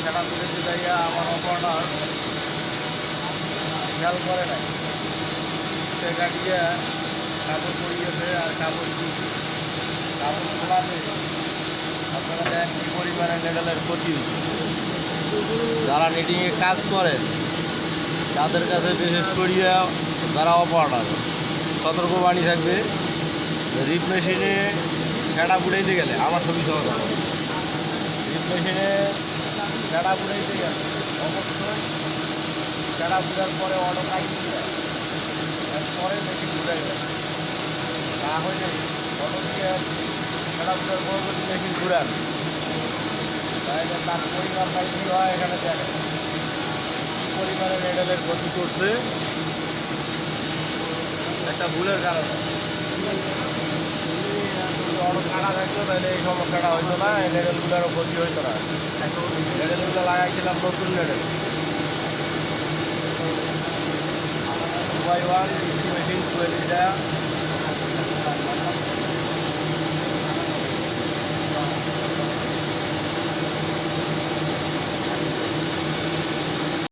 সেটা তুলেছে যাইয়া আমার অপারেটর খেয়াল করে নাই, সে কাটিয়ে কাপড় পরিয়েছে আর কাপড় খোলাতে আপনারা দেখেন কী পরিমাণে নেডেলের ক্ষতি হচ্ছে। যারা নিটিংয়ে কাজ করেন তাদের কাছে বিশেষ করিয়া যারা অপারেটর সতর্কবাণী থাকবে, রিপ মেশিনে ফেটা বুড়াইতে গেলে আমার ছবি সহ রিপ মেশিনে ফেটা বুড়াইতে গেলে অবশ্যই ফেটা বুড়ার পরে অটো কাটিয়ে দেয়, এরপরে মেশিন বুড়াই দেয়। না হইলে অটো দিয়ে ফেটা বুড়ার পরবর্তী মেশিন ঘুরান, তাহলে তার পরিমাণ পাই কী হয় এখানে দেখেন পরিমাণে মেডেলের ক্ষতি করছে একটা ভুলের কারণে। অটো কাটা থাকতো তাহলে এই সমস্যাটা হইতো না, এই নেডেলগুলোরও ক্ষতি হইতো না। নেডেলগুলো লাগাইছিলাম নতুন নেডেল 2x1 মেশিন 20 টাকা।